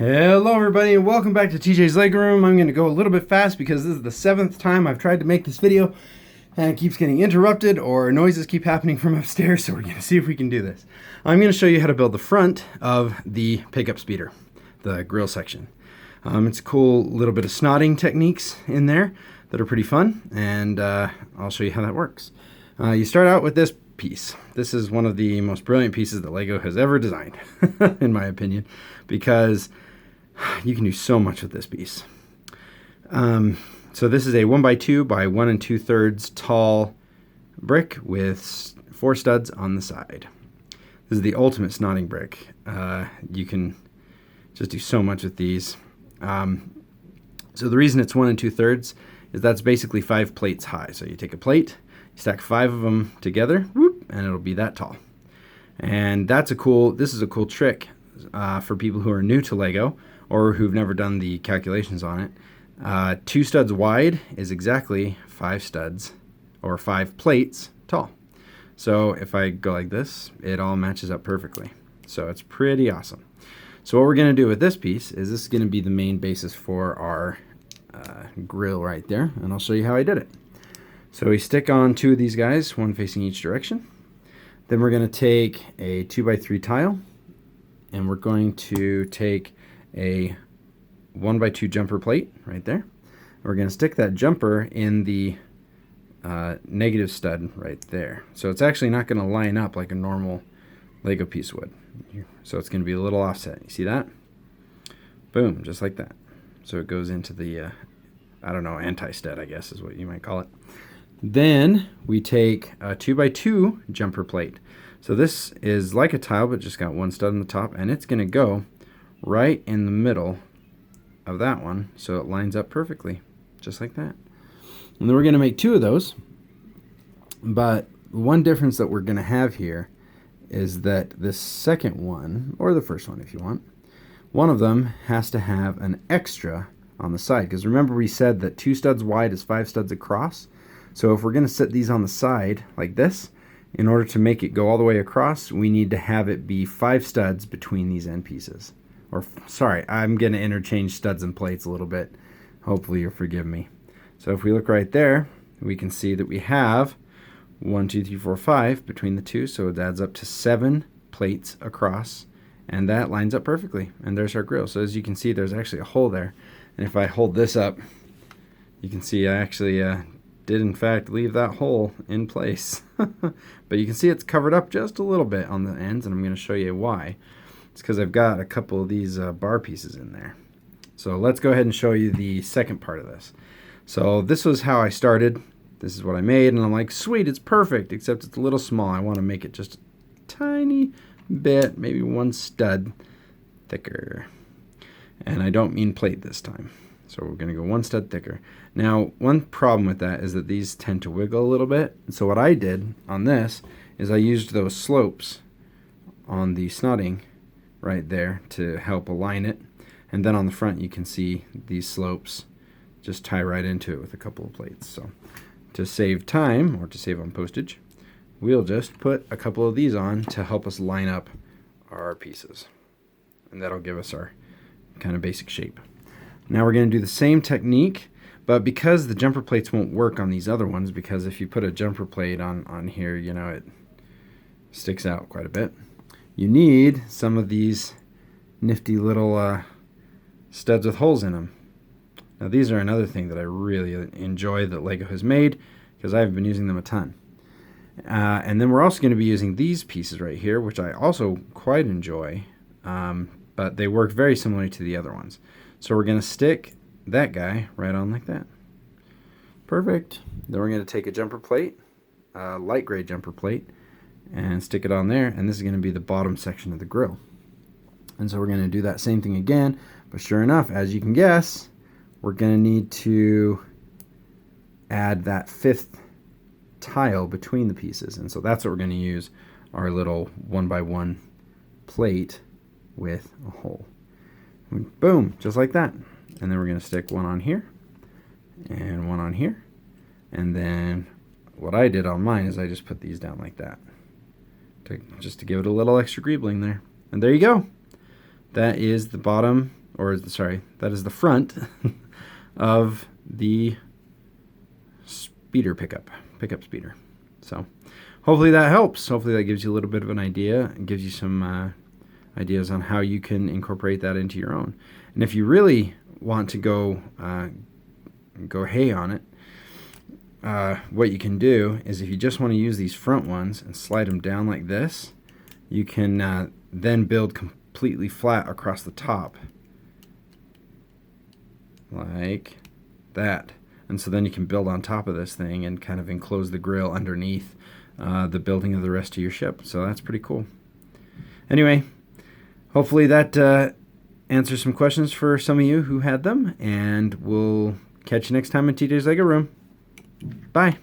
Hello everybody and welcome back to TJ's Lego Room. I'm going to go a little bit fast because this is the 7th time I've tried to make this video and it keeps getting interrupted or noises keep happening from upstairs, so we're going to see if we can do this. I'm going to show you how to build the front of the pickup speeder, the grill section. It's a cool little bit of snotting techniques in there that are pretty fun, and I'll show you how that works. You start out with this piece. This is one of the most brilliant pieces that Lego has ever designed, in my opinion, because you can do so much with this piece. So this is a 1x2 by 1 2/3 tall brick with 4 studs on the side. This is the ultimate snotting brick. You can just do so much with these. So the reason it's 1 2/3 is that's basically 5 plates high. So you take a plate, you stack 5 of them together, whoop, and it'll be that tall. And this is a cool trick for people who are new to Lego or who've never done the calculations on it. 2 studs wide is exactly 5 studs or 5 plates tall. So if I go like this, it all matches up perfectly. So it's pretty awesome. So what we're going to do with this piece is this is going to be the main basis for our grill right there, and I'll show you how I did it. So we stick on 2 of these guys, one facing each direction. Then we're going to take a 2x3 tile, and we're going to take a 1x2 jumper plate right there. We're going to stick that jumper in the negative stud right there. So it's actually not going to line up like a normal Lego piece would. So it's going to be a little offset. You see that? Boom, just like that. So it goes into the, I don't know, anti-stud, I guess is what you might call it. Then we take a 2x2 jumper plate. So this is like a tile, but just got 1 stud on the top, and it's going to go right in the middle of that one, so it lines up perfectly, just like that. And then we're going to make 2 of those, but one difference that we're going to have here is that this second one, or the first one if you want, one of them has to have an extra on the side, because remember we said that 2 studs wide is 5 studs across. So if we're going to set these on the side like this, in order to make it go all the way across, we need to have it be 5 studs between these end pieces. Or, sorry, I'm going to interchange studs and plates a little bit. Hopefully you'll forgive me. So if we look right there, we can see that we have 1, 2, 3, 4, 5 between the 2, so it adds up to 7 plates across, and that lines up perfectly. And there's our grill. So as you can see, there's actually a hole there. And if I hold this up, you can see I actually did in fact leave that hole in place. But you can see it's covered up just a little bit on the ends, and I'm going to show you why. It's because I've got a couple of these bar pieces in there. So let's go ahead and show you the second part of this. So this was how I started. This is what I made, and I'm like, sweet, it's perfect, except it's a little small. I want to make it just a tiny bit, maybe 1 stud thicker. And I don't mean plate this time. So we're going to go 1 stud thicker. Now, one problem with that is that these tend to wiggle a little bit. So what I did on this is I used those slopes on the snotting right there to help align it. And then on the front you can see these slopes just tie right into it with a couple of plates. So to save time, or to save on postage, we'll just put a couple of these on to help us line up our pieces. And that'll give us our kind of basic shape. Now we're going to do the same technique, but because the jumper plates won't work on these other ones, because if you put a jumper plate on here, you know, it sticks out quite a bit. You need some of these nifty little studs with holes in them. Now these are another thing that I really enjoy that Lego has made, because I've been using them a ton. And then we're also going to be using these pieces right here, which I also quite enjoy, but they work very similarly to the other ones. So we're going to stick that guy right on like that. Perfect. Then we're going to take a jumper plate, a light gray jumper plate, and stick it on there, and this is going to be the bottom section of the grill. And so we're going to do that same thing again, but sure enough, as you can guess, we're going to need to add that 5th tile between the pieces. And so that's what we're going to use our little 1x1 plate with a hole. Boom, just like that. And then we're going to stick 1 on here and 1 on here. And then what I did on mine is I just put these down like that, just to give it a little extra greebling there. And there you go. That is the bottom or sorry, that is the front of the speeder pickup speeder. So hopefully that helps. Hopefully that gives you a little bit of an idea and gives you some ideas on how you can incorporate that into your own. And if you really want to go hay on it, what you can do is if you just want to use these front ones and slide them down like this, you can then build completely flat across the top like that. And so then you can build on top of this thing and kind of enclose the grill underneath the building of the rest of your ship. So that's pretty cool. Anyway, hopefully that answers some questions for some of you who had them, and we'll catch you next time in TJ's Lego Room. Bye.